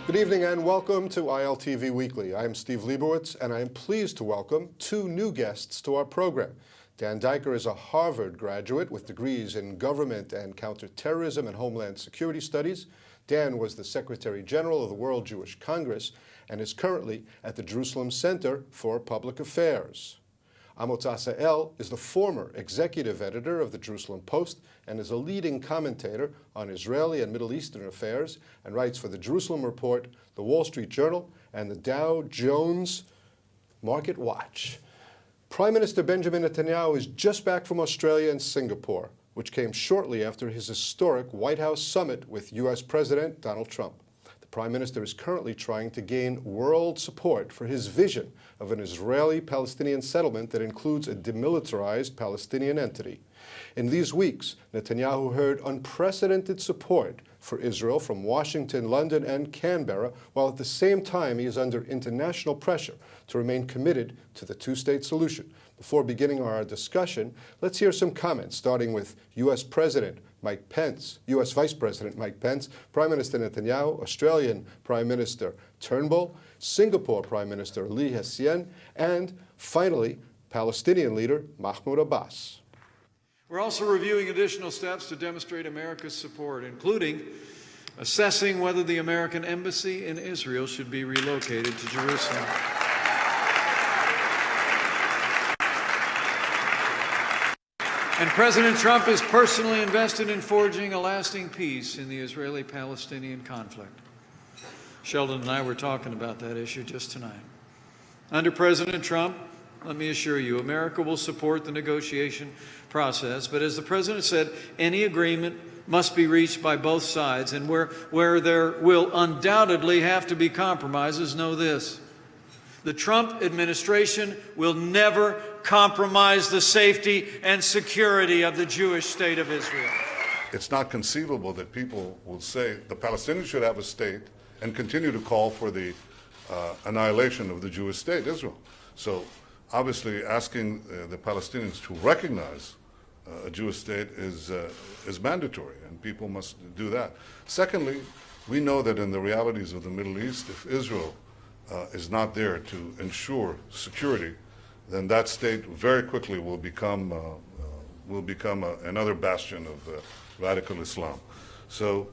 Good evening and welcome to ILTV Weekly. I am Steve Liebowitz and I am pleased to welcome two new guests to our program. Dan Diker is a Harvard graduate with degrees in government and counterterrorism and homeland security studies. Dan was the Secretary General of the World Jewish Congress and is currently at the Jerusalem Center for Public Affairs. Amos Asael is the former executive editor of the Jerusalem Post and is a leading commentator on Israeli and Middle Eastern affairs and writes for the Jerusalem Report, the Wall Street Journal, and the Dow Jones Market Watch. Prime Minister Benjamin Netanyahu is just back from Australia and Singapore, which came shortly after his historic White House summit with U.S. President Donald Trump. The Prime Minister is currently trying to gain world support for his vision of an Israeli-Palestinian settlement that includes a demilitarized Palestinian entity. In these weeks, Netanyahu heard unprecedented support for Israel from Washington, London, and Canberra, while at the same time he is under international pressure to remain committed to the two-state solution. Before beginning our discussion, let's hear some comments, starting with U.S. President Mike Pence, U.S. Vice President Mike Pence, Prime Minister Netanyahu, Australian Prime Minister Turnbull, Singapore Prime Minister Lee Hsien, and finally, Palestinian leader Mahmoud Abbas. We're also reviewing additional steps to demonstrate America's support, including assessing whether the American embassy in Israel should be relocated to Jerusalem. And President Trump is personally invested in forging a lasting peace in the Israeli-Palestinian conflict. Sheldon and I were talking about that issue just tonight. Under President Trump, let me assure you, America will support the negotiation process, but as the President said, any agreement must be reached by both sides, and where there will undoubtedly have to be compromises, know this: the Trump administration will never compromise the safety and security of the Jewish state of Israel. It's not conceivable that people will say the Palestinians should have a state and continue to call for the annihilation of the Jewish state, Israel. So obviously asking the Palestinians to recognize a Jewish state is mandatory, and people must do that. Secondly, we know that in the realities of the Middle East, if Israel is not there to ensure security, then that state very quickly will become another bastion of radical Islam. So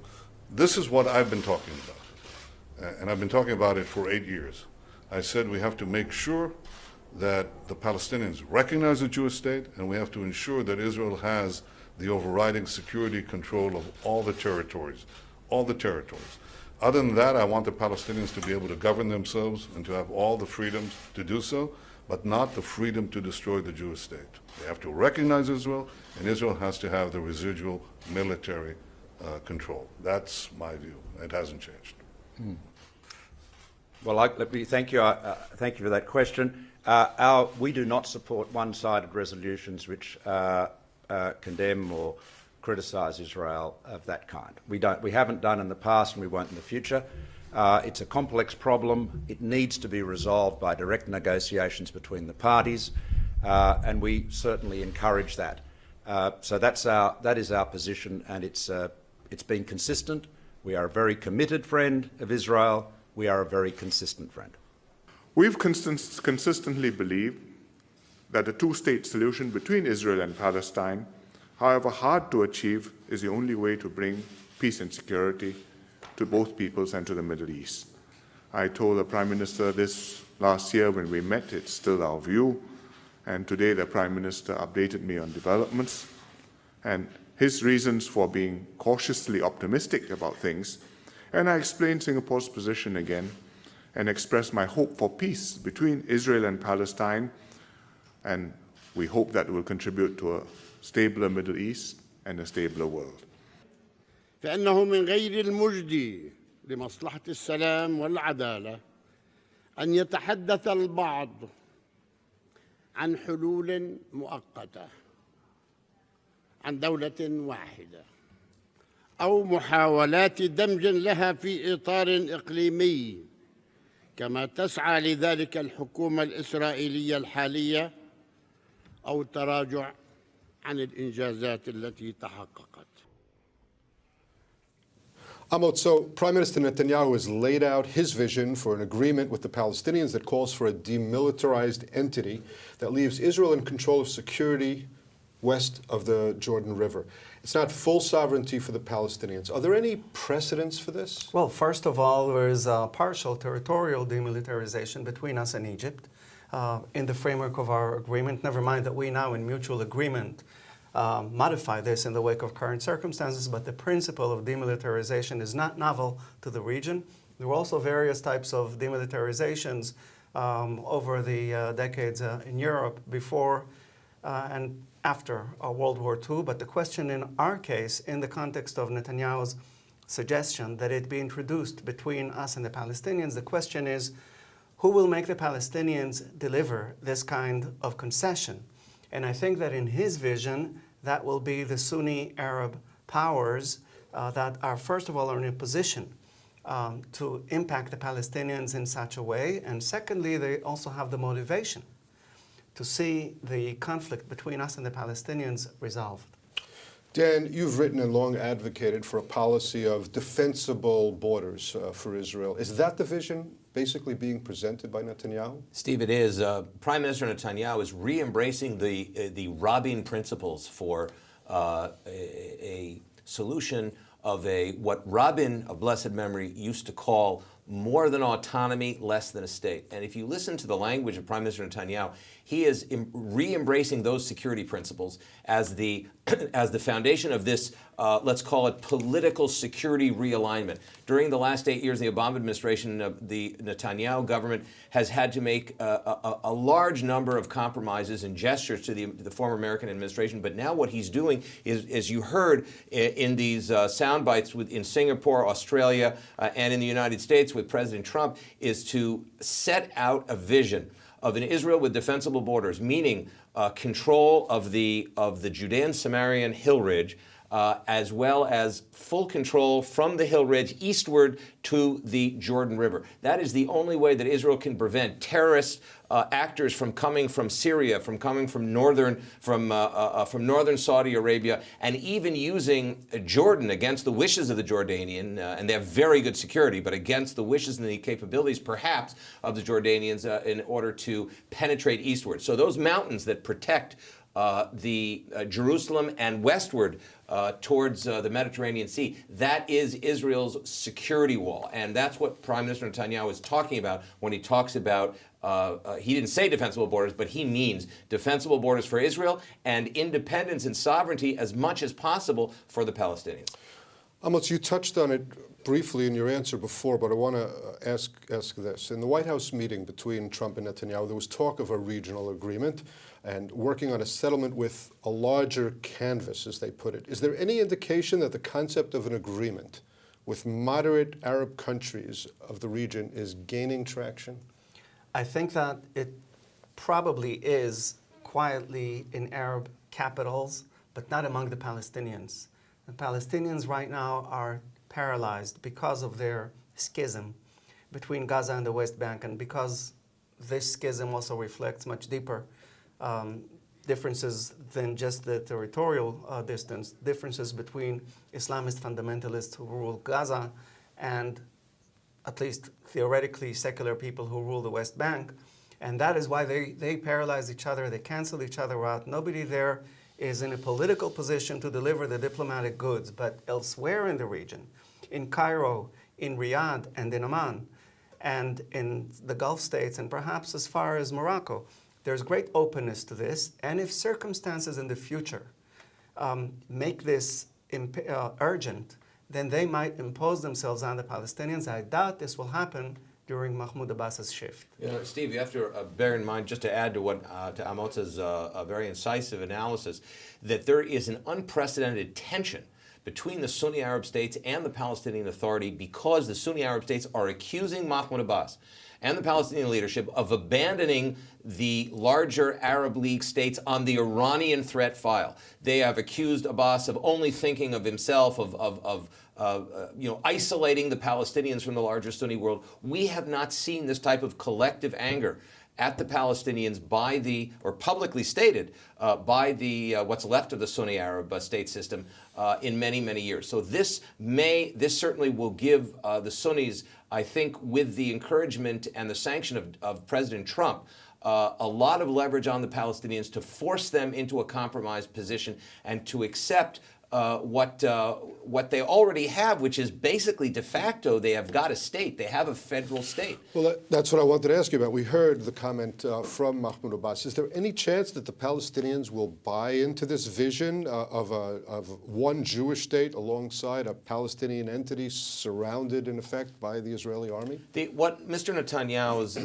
this is what I've been talking about, and I've been talking about it for 8 years. I said we have to make sure that the Palestinians recognize the Jewish state, and we have to ensure that Israel has the overriding security control of all the territories, all the territories. Other than that, I want the Palestinians to be able to govern themselves and to have all the freedoms to do so, but not the freedom to destroy the Jewish state. They have to recognize Israel, and Israel has to have the residual military control. That's my view. It hasn't changed. Well, let me thank you. Thank you for that question. We do not support one-sided resolutions which condemn or criticise Israel of that kind. We haven't done in the past, and we won't in the future. It's a complex problem. It needs to be resolved by direct negotiations between the parties, and we certainly encourage that. So that is our position, and it's been consistent. We are a very committed friend of Israel. We are a very consistent friend. We've consistently believed that a two-state solution between Israel and Palestine, however hard to achieve, is the only way to bring peace and security to both peoples and to the Middle East. I told the Prime Minister this last year when we met. It's still our view. And today the Prime Minister updated me on developments and his reasons for being cautiously optimistic about things. And I explained Singapore's position again and expressed my hope for peace between Israel and Palestine. And we hope that will contribute to a stabler Middle East and a stabler world. فإنه من غير المجدي لمصلحة السلام والعدالة أن يتحدث البعض عن حلول مؤقتة عن دولة واحدة أو محاولات دمج لها في إطار إقليمي كما تسعى لذلك الحكومة الإسرائيلية الحالية أو التراجع عن الإنجازات التي تحققت. Amot, so Prime Minister Netanyahu has laid out his vision for an agreement with the Palestinians that calls for a demilitarized entity that leaves Israel in control of security west of the Jordan River. It's not full sovereignty for the Palestinians. Are there any precedents for this? Well, first of all, there is a partial territorial demilitarization between us and Egypt in the framework of our agreement. Never mind that we now, in mutual agreement, modify this in the wake of current circumstances, but the principle of demilitarization is not novel to the region. There were also various types of demilitarizations over the decades in Europe before and after World War II. But the question in our case, in the context of Netanyahu's suggestion that it be introduced between us and the Palestinians, the question is, who will make the Palestinians deliver this kind of concession? And I think that in his vision, that will be the Sunni Arab powers that are, first of all, are in a position to impact the Palestinians in such a way. And secondly, they also have the motivation to see the conflict between us and the Palestinians resolved. Dan, you've written and long advocated for a policy of defensible borders for Israel. Is that the vision basically being presented by Netanyahu? Steve, it is. Prime Minister Netanyahu is re-embracing the Rabin principles for a solution of what Rabin, of blessed memory, used to call more than autonomy, less than a state. And if you listen to the language of Prime Minister Netanyahu, he is re-embracing those security principles as the foundation of this, let's call it, political security realignment. During the last 8 years, the Obama administration, the Netanyahu government has had to make a large number of compromises and gestures to the former American administration. But now what he's doing is, as you heard in these sound bites in Singapore, Australia, and in the United States with President Trump, is to set out a vision of an Israel with defensible borders, meaning control of the Judean-Samarian Hill Ridge, as well as full control from the Hill Ridge eastward to the Jordan River. That is the only way that Israel can prevent terrorist actors from coming from Syria, from coming from northern Saudi Arabia, and even using Jordan against the wishes of the Jordanian, and they have very good security, but against the wishes and the capabilities, perhaps, of the Jordanians in order to penetrate eastward. So those mountains that protect Jerusalem and westward towards the Mediterranean Sea. That is Israel's security wall. And that's what Prime Minister Netanyahu is talking about when he talks about, he didn't say defensible borders, but he means defensible borders for Israel and independence and sovereignty as much as possible for the Palestinians. Amos, you touched on it briefly in your answer before, but I want to ask this. In the White House meeting between Trump and Netanyahu, there was talk of a regional agreement and working on a settlement with a larger canvas, as they put it. Is there any indication that the concept of an agreement with moderate Arab countries of the region is gaining traction? I think that it probably is quietly in Arab capitals, but not among the Palestinians. The Palestinians right now are paralyzed because of their schism between Gaza and the West Bank, and because this schism also reflects much deeper differences than just the territorial distance, differences between Islamist fundamentalists who rule Gaza and, at least theoretically, secular people who rule the West Bank. And that is why they paralyze each other, they cancel each other out. Nobody there is in a political position to deliver the diplomatic goods, but elsewhere in the region, in Cairo, in Riyadh, and in Amman, and in the Gulf states, and perhaps as far as Morocco, there's great openness to this. And if circumstances in the future make this urgent, then they might impose themselves on the Palestinians. I doubt this will happen during Mahmoud Abbas's shift. You know, Steve, you have to bear in mind, just to add to what to Amotza's very incisive analysis, that there is an unprecedented tension between the Sunni Arab states and the Palestinian Authority, because the Sunni Arab states are accusing Mahmoud Abbas and the Palestinian leadership of abandoning the larger Arab League states on the Iranian threat file. They have accused Abbas of only thinking of himself, of isolating the Palestinians from the larger Sunni world. We have not seen this type of collective anger at the Palestinians by the, or publicly stated by the what's left of the Sunni Arab state system in many, many years. So this certainly will give the Sunnis, I think, with the encouragement and the sanction of President Trump, a lot of leverage on the Palestinians to force them into a compromised position and to accept what they already have, which is basically de facto they have got a state. They have a federal state. Well, that's what I wanted to ask you about. We heard the comment from Mahmoud Abbas. Is there any chance that the Palestinians will buy into this vision of one Jewish state alongside a Palestinian entity surrounded, in effect, by the Israeli army? What Mr. Netanyahu's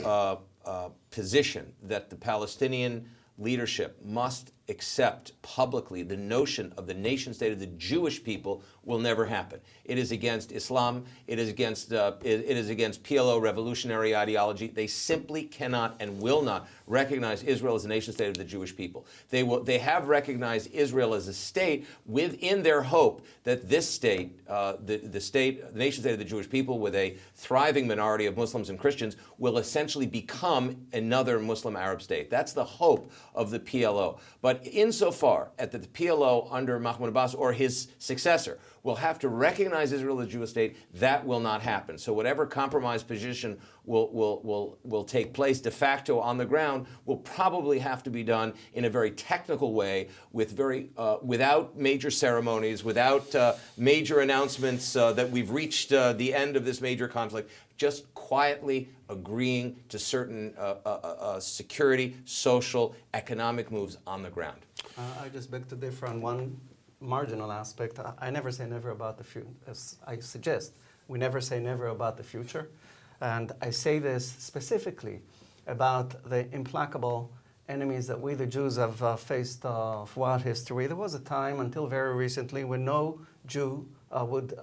position that the Palestinian leadership must accept publicly the notion of the nation state of the Jewish people will never happen. It is against Islam. It is against PLO revolutionary ideology. They simply cannot and will not recognize Israel as a nation state of the Jewish people. They have recognized Israel as a state within their hope that this state, the nation state of the Jewish people, with a thriving minority of Muslims and Christians, will essentially become another Muslim Arab state. That's the hope of the PLO. But insofar as the PLO under Mahmoud Abbas or his successor will have to recognize Israel as a Jewish state, that will not happen. So whatever compromise position will take place de facto on the ground will probably have to be done in a very technical way, with without major ceremonies, without major announcements that we've reached the end of this major conflict. Just quietly agreeing to certain security, social, economic moves on the ground. I just beg to differ on one marginal aspect. I never say never about the future. As I suggest, we never say never about the future. And I say this specifically about the implacable enemies that we, the Jews, have faced throughout history. There was a time, until very recently, when no Jew would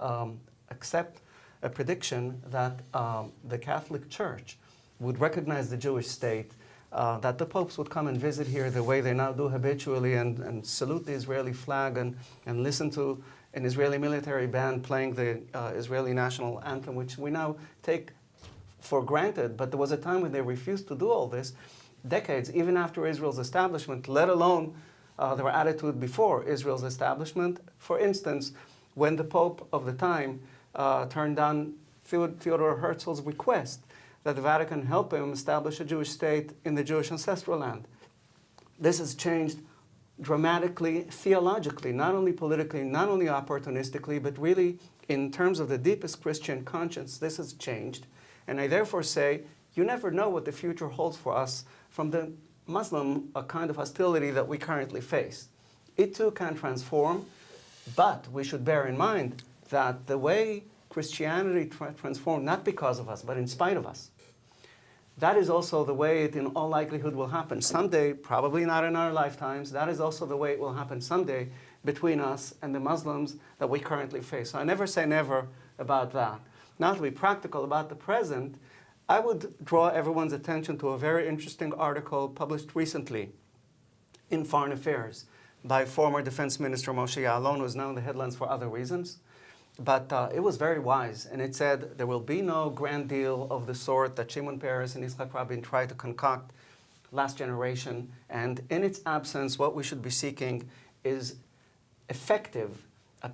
accept a prediction that the Catholic Church would recognize the Jewish state, that the popes would come and visit here the way they now do habitually and salute the Israeli flag and listen to an Israeli military band playing the Israeli national anthem, which we now take for granted. But there was a time when they refused to do all this, decades, even after Israel's establishment, let alone their attitude before Israel's establishment. For instance, when the Pope of the time turned down Theodor Herzl's request that the Vatican help him establish a Jewish state in the Jewish ancestral land. This has changed dramatically, theologically, not only politically, not only opportunistically, but really in terms of the deepest Christian conscience, this has changed. And I therefore say, you never know what the future holds for us from the Muslim kind of hostility that we currently face. It too can transform, but we should bear in mind that the way Christianity transformed, not because of us, but in spite of us, that is also the way it in all likelihood will happen someday, probably not in our lifetimes. That is also the way it will happen someday between us and the Muslims that we currently face. So I never say never about that. Now, to be practical about the present, I would draw everyone's attention to a very interesting article published recently in Foreign Affairs by former Defense Minister Moshe Ya'alon, who is now in the headlines for other reasons. But it was very wise, and it said there will be no grand deal of the sort that Shimon Peres and Yitzhak Rabin tried to concoct last generation. And in its absence, what we should be seeking is effective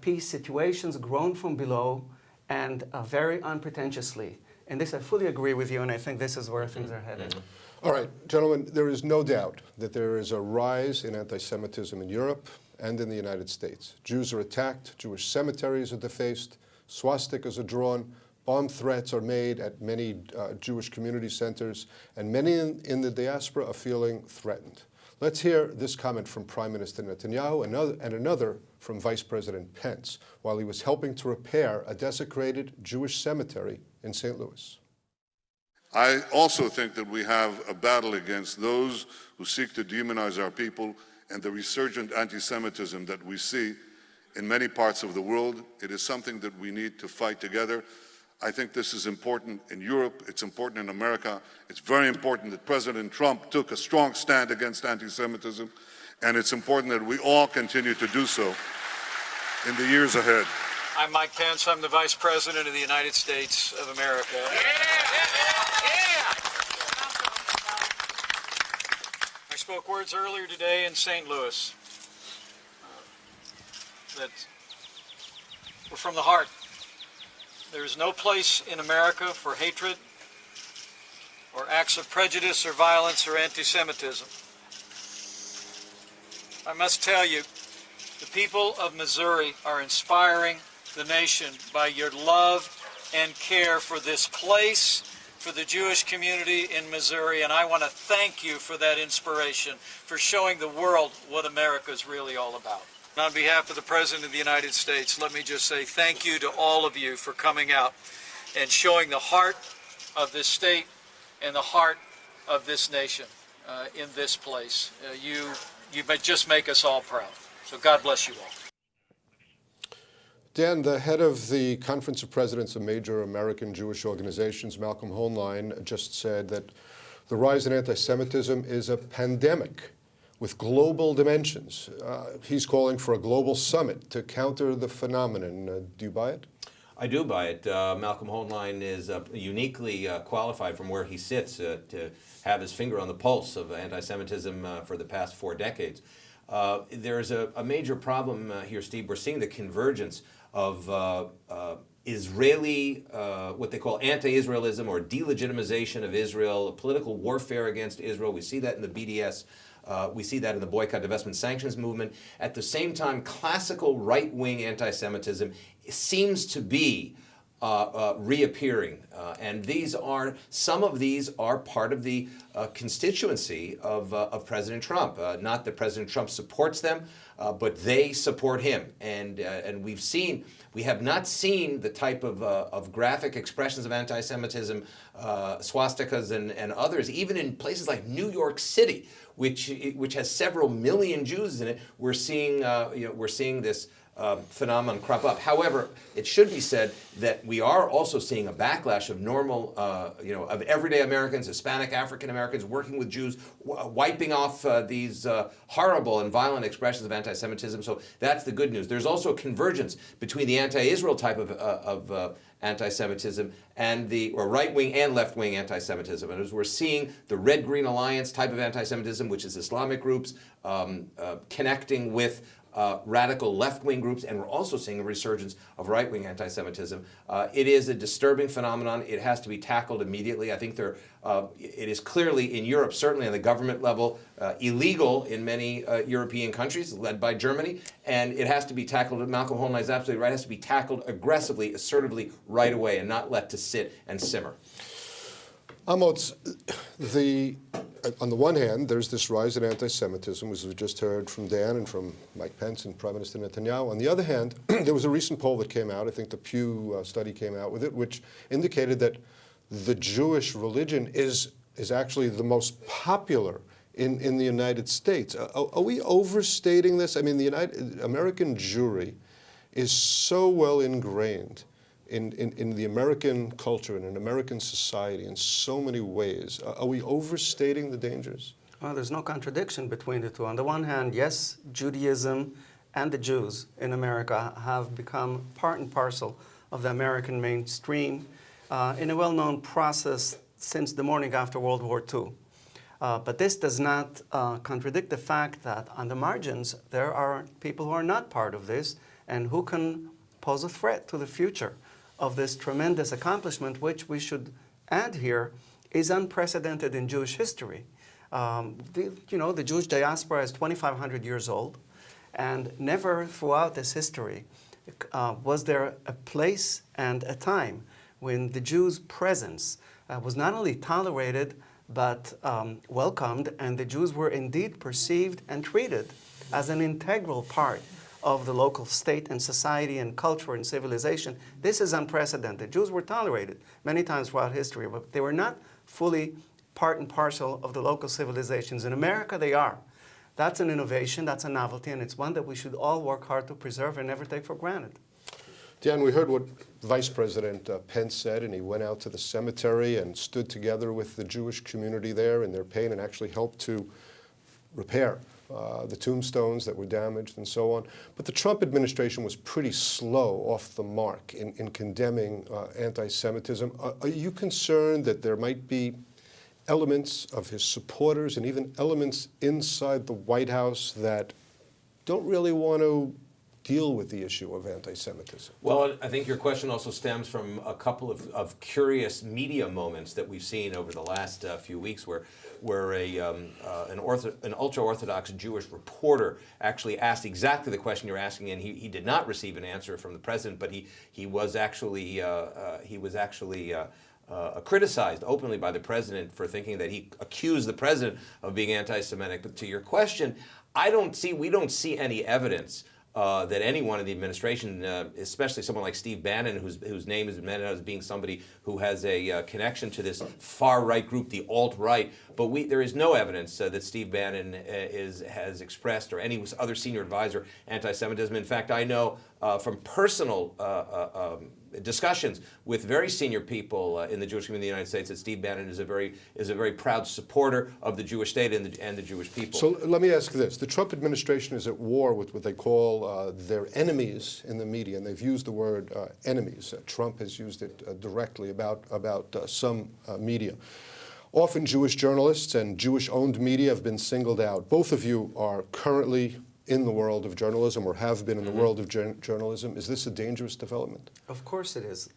peace situations grown from below and very unpretentiously. And this, I fully agree with you, and I think this is where things are headed. All right, gentlemen, there is no doubt that there is a rise in anti-Semitism in Europe and in the United States. Jews are attacked, Jewish cemeteries are defaced, swastikas are drawn, bomb threats are made at many Jewish community centers, and many in the diaspora are feeling threatened. Let's hear this comment from Prime Minister Netanyahu and another from Vice President Pence while he was helping to repair a desecrated Jewish cemetery in St. Louis. I also think that we have a battle against those who seek to demonize our people and the resurgent anti-Semitism that we see in many parts of the world. It is something that we need to fight together. I think this is important in Europe. It's important in America. It's very important that President Trump took a strong stand against anti-Semitism, and it's important that we all continue to do so in the years ahead. I'm Mike Pence. I'm the Vice President of the United States of America. I spoke words earlier today in St. Louis that were from the heart. There is no place in America for hatred or acts of prejudice or violence or anti-Semitism. I must tell you, the people of Missouri are inspiring the nation by your love and care for this place, for the Jewish community in Missouri, and I want to thank you for that inspiration, for showing the world what America is really all about. On behalf of the President of the United States, let me just say thank you to all of you for coming out and showing the heart of this state and the heart of this nation in this place. You just make us all proud. So God bless you all. Dan, the head of the Conference of Presidents of Major American Jewish Organizations, Malcolm Hoenlein, just said that the rise in anti-Semitism is a pandemic with global dimensions. He's calling for a global summit to counter the phenomenon. Do you buy it? I do buy it. Malcolm Hoenlein is uniquely qualified from where he sits to have his finger on the pulse of anti-Semitism for the past 4 decades. There's a major problem here, Steve. We're seeing the convergence of Israeli, what they call anti-Israelism or delegitimization of Israel, political warfare against Israel. We see that in the BDS. We see that in the boycott, divestment, sanctions movement. At the same time, classical right-wing anti-Semitism seems to be reappearing. And some of these are part of the constituency of President Trump. Not that President Trump supports them, but they support him. And we have not seen the type of graphic expressions of anti-Semitism, swastikas and others, even in places like New York City, which has several million Jews in it. We're seeing this phenomenon crop up. However, it should be said that we are also seeing a backlash of normal, of everyday Americans, Hispanic, African Americans working with Jews, wiping off these horrible and violent expressions of anti-Semitism. So that's the good news. There's also a convergence between the anti-Israel type of anti-Semitism and or right-wing and left-wing anti-Semitism. And as we're seeing the Red-Green Alliance type of anti-Semitism, which is Islamic groups connecting with radical left-wing groups, and we're also seeing a resurgence of right-wing anti-Semitism. It is a disturbing phenomenon. It has to be tackled immediately. I think it is clearly in Europe, certainly on the government level, illegal in many European countries, led by Germany, and it has to be tackled. Malcolm Hoenlein is absolutely right. It has to be tackled aggressively, assertively, right away, and not let to sit and simmer. Amos, on the one hand, there's this rise in anti-Semitism, as we've just heard from Dan and from Mike Pence and Prime Minister Netanyahu. On the other hand, there was a recent poll that came out, I think the Pew study came out with it, which indicated that the Jewish religion is actually the most popular in the United States. Are we overstating this? I mean, the American Jewry is so well ingrained in the American culture and in American society in so many ways. Are we overstating the dangers? Well, there's no contradiction between the two. On the one hand, yes, Judaism and the Jews in America have become part and parcel of the American mainstream in a well-known process since the morning after World War II. But this does not contradict the fact that on the margins, there are people who are not part of this and who can pose a threat to the future of this tremendous accomplishment, which we should add here is unprecedented in Jewish history. The Jewish diaspora is 2,500 years old, and never throughout this history was there a place and a time when the Jews' presence was not only tolerated, but welcomed, and the Jews were indeed perceived and treated as an integral part of the local state and society and culture and civilization. This is unprecedented. Jews were tolerated many times throughout history, but they were not fully part and parcel of the local civilizations. In America, they are. That's an innovation, that's a novelty, and it's one that we should all work hard to preserve and never take for granted. Dan, we heard what Vice President Pence said, and he went out to the cemetery and stood together with the Jewish community there in their pain and actually helped to repair the tombstones that were damaged and so on. But the Trump administration was pretty slow off the mark in condemning anti-Semitism. Are you concerned that there might be elements of his supporters and even elements inside the White House that don't really want to deal with the issue of anti-Semitism? Well, I think your question also stems from a couple of curious media moments that we've seen over the last few weeks, where an ultra-Orthodox Jewish reporter actually asked exactly the question you're asking, and he did not receive an answer from the president, but he was actually criticized openly by the president for thinking that he accused the president of being anti-Semitic. But to your question, we don't see any evidence that anyone in the administration, especially someone like Steve Bannon, whose name has been mentioned as being somebody who has a connection to this far-right group, the alt-right, but there is no evidence that Steve Bannon has expressed, or any other senior advisor, anti-Semitism. In fact, I know from personal discussions with very senior people in the Jewish community in the United States that Steve Bannon is a very proud supporter of the Jewish state and the Jewish people. So let me ask this. The Trump administration is at war with what they call their enemies in the media, and they've used the word enemies. Trump has used it directly about some media. Often Jewish journalists and Jewish-owned media have been singled out. Both of you are currently in the world of journalism, or have been in the world of journalism. Is this a dangerous development? Of course it is.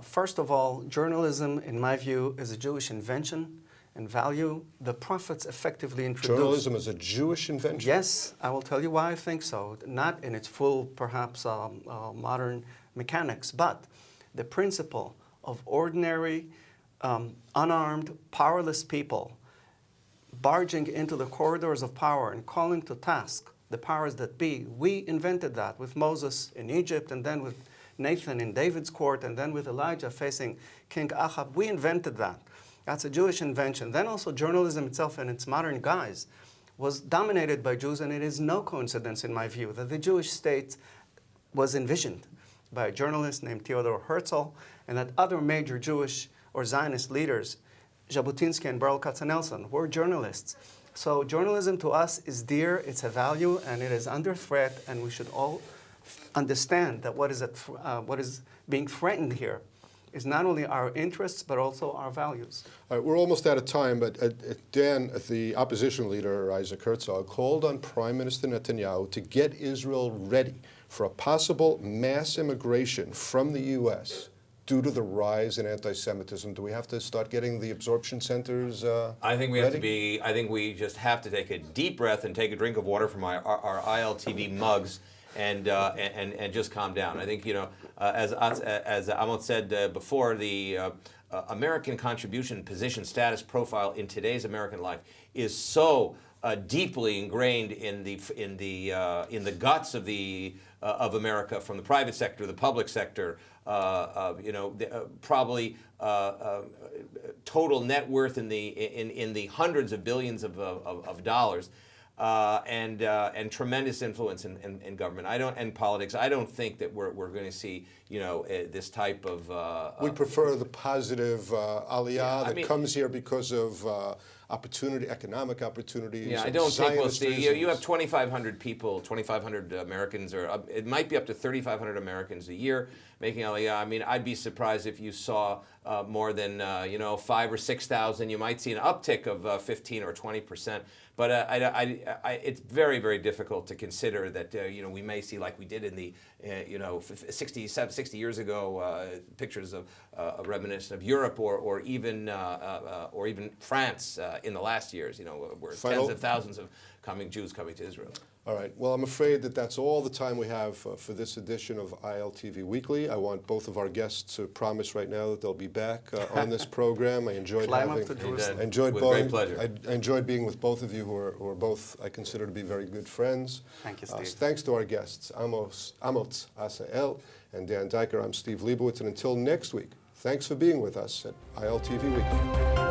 First of all, journalism, in my view, is a Jewish invention and value. The prophets effectively introduced... Journalism is a Jewish invention? Yes, I will tell you why I think so. Not in its full, perhaps, modern mechanics, but the principle of ordinary, unarmed, powerless people barging into the corridors of power and calling to task the powers that be. We invented that with Moses in Egypt, and then with Nathan in David's court, and then with Elijah facing King Ahab. We invented that. That's a Jewish invention. Then also journalism itself in its modern guise was dominated by Jews, and it is no coincidence, in my view, that the Jewish state was envisioned by a journalist named Theodor Herzl, and that other major Jewish or Zionist leaders, Jabotinsky and Berl Katzenelson, were journalists. So journalism to us is dear, it's a value, and it is under threat, and we should all understand that what is being threatened here is not only our interests, but also our values. All right, we're almost out of time, but Dan, the opposition leader, Isaac Herzog, called on Prime Minister Netanyahu to get Israel ready for a possible mass immigration from the U.S. due to the rise in anti-Semitism. Do we have to start getting the absorption centers I think we ready? have to be. I think we just have to take a deep breath and take a drink of water from our ILTV mugs and just calm down. I think, you know, as Amot said before, the American contribution, position, status, profile in today's American life is so deeply ingrained in the guts of America, from the private sector, the public sector. Probably total net worth in the hundreds of billions of dollars, and tremendous influence in government. And politics. I don't think that we're going to see, you know, this type of. We prefer the positive aliyah that comes here because of opportunity, economic opportunities. Yeah, I don't think we'll Zionist see. You have reasons. 2,500 people, 2,500 Americans, or it might be up to 3,500 Americans a year making Aliyah. I mean, I'd be surprised if you saw more than 5,000 or 6,000. You might see an uptick of 15 or 20%. But it's very, very difficult to consider that we may see, like we did in the 60 years ago, pictures of reminiscent of Europe or even France in the last years. Where tens of thousands of Jews coming to Israel. All right. Well, I'm afraid that that's all the time we have for this edition of ILTV Weekly. I want both of our guests to promise right now that they'll be back on this program. I enjoyed Great pleasure. I enjoyed being with both of you, who are both, I consider, to be very good friends. Thank you, Steve. Thanks to our guests, Amot Asael and Dan Diker. I'm Steve Leibowitz, and until next week, thanks for being with us at ILTV Weekly.